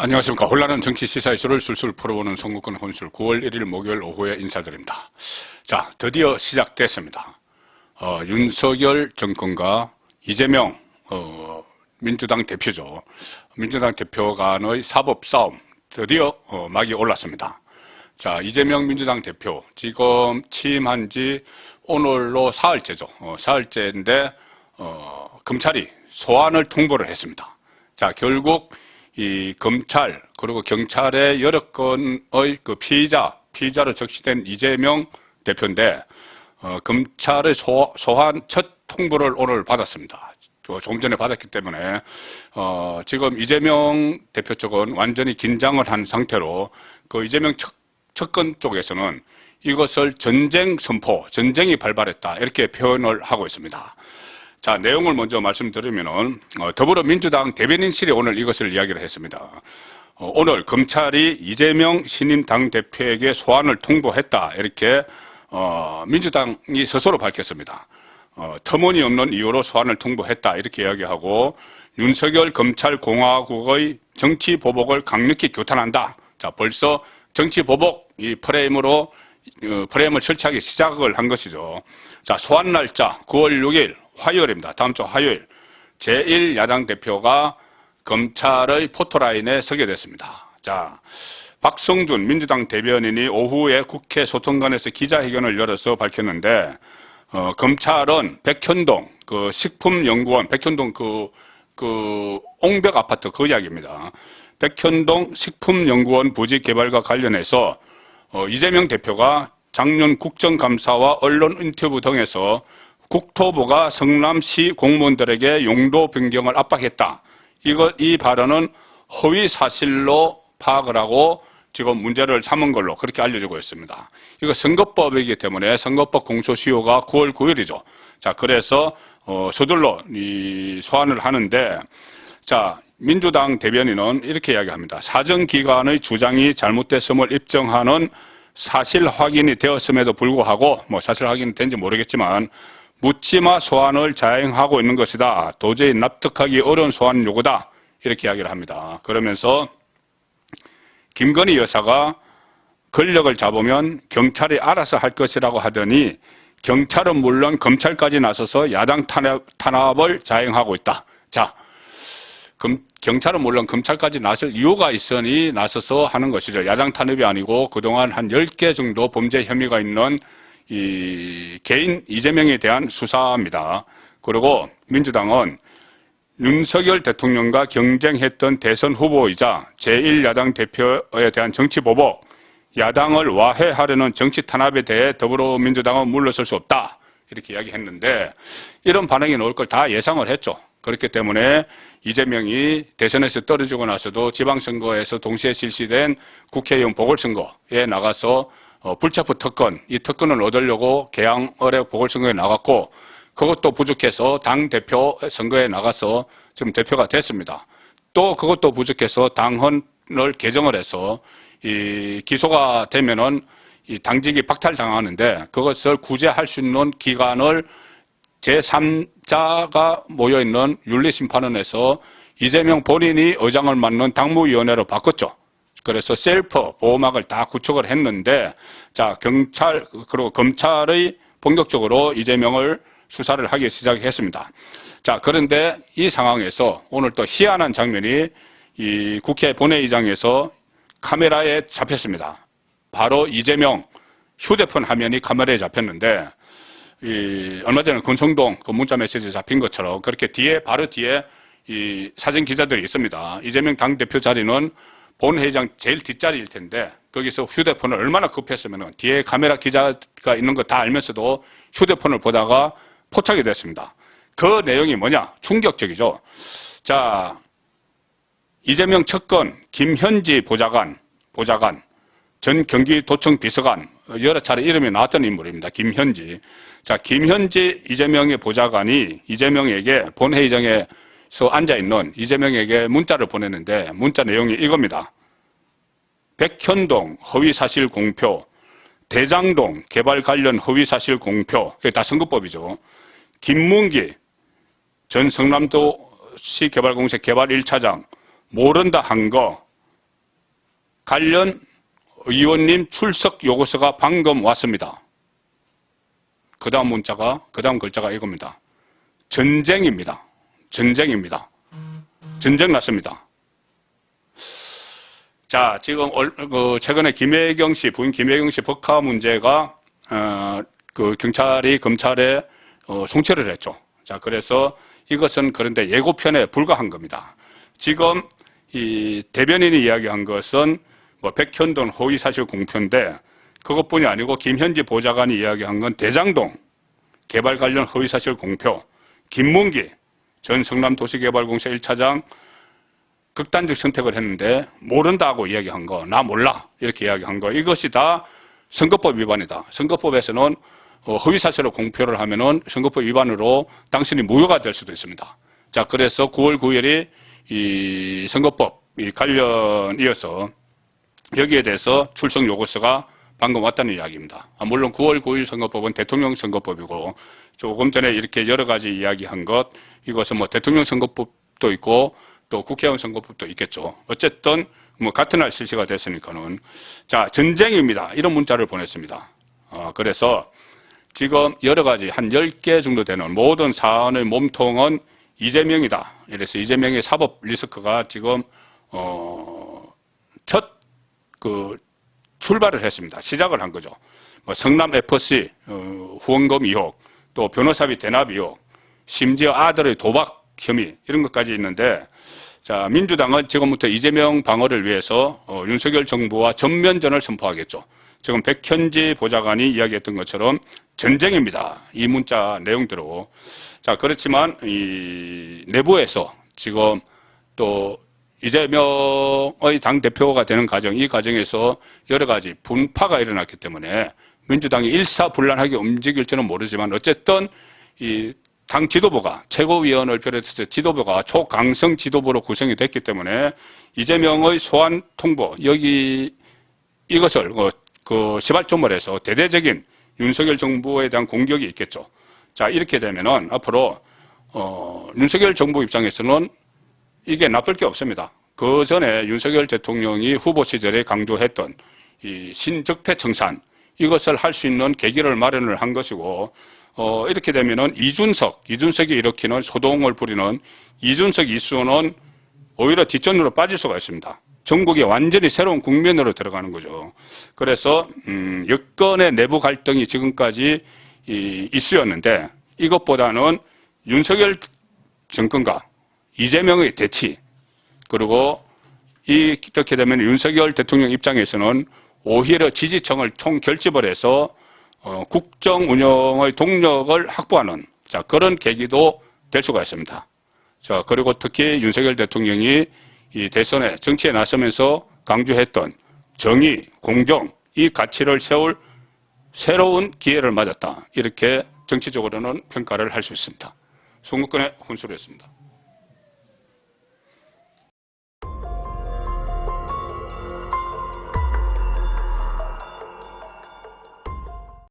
안녕하십니까. 혼란한 정치 시사 이슈를 술술 풀어보는 송국근 혼술 9월 1일 목요일 오후에 인사드립니다. 자, 드디어 시작됐습니다. 윤석열 정권과 이재명 민주당 대표죠. 민주당 대표 간의 사법 싸움 드디어 막이 올랐습니다. 자, 이재명 민주당 대표 지금 취임한 지 오늘로 사흘째죠. 사흘째인데 검찰이 소환을 통보를 했습니다. 자, 결국 이 검찰 그리고 경찰의 여러 건의 그 피의자로 적시된 이재명 대표인데 검찰의 소환 첫 통보를 오늘 받았습니다. 조금 전에 받았기 때문에 지금 이재명 대표 쪽은 완전히 긴장을 한 상태로 그 이재명 측근 쪽에서는 이것을 전쟁 선포, 전쟁이 발발했다 이렇게 표현을 하고 있습니다. 자, 내용을 먼저 말씀드리면은, 더불어민주당 대변인실이 오늘 이것을 이야기를 했습니다. 오늘 검찰이 이재명 신임 당대표에게 소환을 통보했다. 이렇게, 민주당이 스스로 밝혔습니다. 터무니없는 이유로 소환을 통보했다. 이렇게 이야기하고, 윤석열 검찰공화국의 정치 보복을 강력히 규탄한다. 자, 벌써 정치 보복 이 프레임을 설치하기 시작을 한 것이죠. 자, 소환 날짜 9월 6일. 화요일입니다. 다음 주 화요일 제1야당 대표가 검찰의 포토라인에 서게 됐습니다. 자, 박성준 민주당 대변인이 오후에 국회 소통관에서 기자회견을 열어서 밝혔는데 검찰은 백현동 그 식품연구원 백현동 그 옹벽 아파트 그 이야기입니다. 백현동 식품연구원 부지 개발과 관련해서 이재명 대표가 작년 국정감사와 언론 인터뷰 등에서 국토부가 성남시 공무원들에게 용도 변경을 압박했다. 이 발언은 허위 사실로 파악을 하고 지금 문제를 삼은 걸로 그렇게 알려지고 있습니다. 이거 선거법이기 때문에 선거법 공소시효가 9월 9일이죠. 자, 그래서 서둘러 이 소환을 하는데, 자, 민주당 대변인은 이렇게 이야기합니다. 사정기관의 주장이 잘못됐음을 입증하는 사실 확인이 되었음에도 불구하고, 사실 확인이 된지 모르겠지만, 묻지마 소환을 자행하고 있는 것이다. 도저히 납득하기 어려운 소환 요구다. 이렇게 이야기를 합니다. 그러면서 김건희 여사가 권력을 잡으면 경찰이 알아서 할 것이라고 하더니 경찰은 물론 검찰까지 나서서 야당 탄압을 자행하고 있다. 자, 경찰은 물론 검찰까지 나설 이유가 있으니 나서서 하는 것이죠. 야당 탄압이 아니고 그동안 한 10개 정도 범죄 혐의가 있는 이 개인 이재명에 대한 수사입니다. 그리고 민주당은 윤석열 대통령과 경쟁했던 대선 후보이자 제1야당 대표에 대한 정치 보복, 야당을 와해하려는 정치 탄압에 대해 더불어민주당은 물러설 수 없다. 이렇게 이야기했는데 이런 반응이 나올 걸 다 예상을 했죠. 그렇기 때문에 이재명이 대선에서 떨어지고 나서도 지방선거에서 동시에 실시된 국회의원 보궐선거에 나가서 불체포 특권, 이 특권을 얻으려고 개항을해 보궐선거에 나갔고 그것도 부족해서 당대표 선거에 나가서 지금 대표가 됐습니다. 또 그것도 부족해서 당헌을 개정을 해서 이 기소가 되면은 이 당직이 박탈당하는데 그것을 구제할 수 있는 기관을 제3자가 모여있는 윤리심판원에서 이재명 본인이 의장을 맡는 당무위원회로 바꿨죠. 그래서 셀프 보호막을 다 구축을 했는데, 자, 경찰, 그리고 검찰의 본격적으로 이재명을 수사를 하기 시작했습니다. 자, 그런데 이 상황에서 오늘 또 희한한 장면이 이 국회 본회의장에서 카메라에 잡혔습니다. 바로 이재명 휴대폰 화면이 카메라에 잡혔는데, 얼마 전에 권성동 그 문자 메시지에 잡힌 것처럼 그렇게 바로 뒤에 이 사진 기자들이 있습니다. 이재명 당대표 자리는 본회의장 제일 뒷자리일 텐데 거기서 휴대폰을 얼마나 급했으면 뒤에 카메라 기자가 있는 거 다 알면서도 휴대폰을 보다가 포착이 됐습니다. 그 내용이 뭐냐? 충격적이죠. 자, 이재명 측근 김현지 보좌관, 전 경기도청 비서관, 여러 차례 이름이 나왔던 인물입니다. 김현지. 자, 김현지 이재명의 보좌관이 이재명에게 본회의장에 앉아있는 이재명에게 문자를 보냈는데 문자 내용이 이겁니다. 백현동 허위사실 공표, 대장동 개발 관련 허위사실 공표, 이게 다 선거법이죠. 김문기 전 성남도시 개발공사 개발 1차장 모른다 한 거 관련 의원님 출석 요구서가 방금 왔습니다. 그 다음 글자가 이겁니다. 전쟁입니다. 전쟁입니다. 전쟁 났습니다. 자, 지금 최근에 김혜경 씨, 부인 김혜경 씨 법카 문제가 경찰이 검찰에 송치를 했죠. 자, 그래서 이것은 그런데 예고편에 불과한 겁니다. 지금 이 대변인이 이야기한 것은 뭐 백현동 허위사실 공표인데 그것뿐이 아니고 김현지 보좌관이 이야기한 건 대장동 개발 관련 허위사실 공표, 김문기 전 성남도시개발공사 1차장 극단적 선택을 했는데 모른다고 이야기한 거, 나 몰라 이렇게 이야기한 거, 이것이 다 선거법 위반이다. 선거법에서는 허위사실을 공표를 하면은 선거법 위반으로 당신이 무효가 될 수도 있습니다. 자, 그래서 9월 9일이 이 선거법 관련이어서 여기에 대해서 출석 요구서가 방금 왔다는 이야기입니다. 물론 9월 9일 선거법은 대통령 선거법이고 조금 전에 이렇게 여러 가지 이야기한 것, 이것은 뭐 대통령 선거법도 있고 또 국회의원 선거법도 있겠죠. 어쨌든 뭐 같은 날 실시가 됐으니까는. 자, 전쟁입니다. 이런 문자를 보냈습니다. 그래서 지금 여러 가지 한 10개 정도 되는 모든 사안의 몸통은 이재명이다. 이래서 이재명의 사법 리스크가 지금 첫 출발을 했습니다. 시작을 한 거죠. 뭐 성남 FC 후원금 의혹, 또 변호사비 대납 의혹, 심지어 아들의 도박 혐의 이런 것까지 있는데, 자, 민주당은 지금부터 이재명 방어를 위해서 윤석열 정부와 전면전을 선포하겠죠. 지금 백현지 보좌관이 이야기했던 것처럼 전쟁입니다. 이 문자 내용대로. 자, 그렇지만 이 내부에서 지금 또 이재명의 당대표가 되는 과정, 이 과정에서 여러 가지 분파가 일어났기 때문에 민주당이 일사불란하게 움직일지는 모르지만 어쨌든 이 당 지도부가, 최고위원을 비롯해서 지도부가 초강성 지도부로 구성이 됐기 때문에 이재명의 소환 통보, 이것을 시발점을 해서 대대적인 윤석열 정부에 대한 공격이 있겠죠. 자, 이렇게 되면은 앞으로 윤석열 정부 입장에서는 이게 나쁠 게 없습니다. 그 전에 윤석열 대통령이 후보 시절에 강조했던 이 신적폐 청산, 이것을 할 수 있는 계기를 마련을 한 것이고, 이렇게 되면은 이준석이 일으키는 소동을 부리는 이준석 이슈는 오히려 뒷전으로 빠질 수가 있습니다. 전국이 완전히 새로운 국면으로 들어가는 거죠. 그래서 여권의 내부 갈등이 지금까지 이슈였는데, 이것보다는 윤석열 정권과 이재명의 대치, 그리고 이렇게 되면 윤석열 대통령 입장에서는 오히려 지지층을 총결집을 해서 국정 운영의 동력을 확보하는, 자, 그런 계기도 될 수가 있습니다. 자, 그리고 특히 윤석열 대통령이 이 대선에 정치에 나서면서 강조했던 정의, 공정, 이 가치를 세울 새로운 기회를 맞았다. 이렇게 정치적으로는 평가를 할 수 있습니다. 송국근의 혼술이었습니다.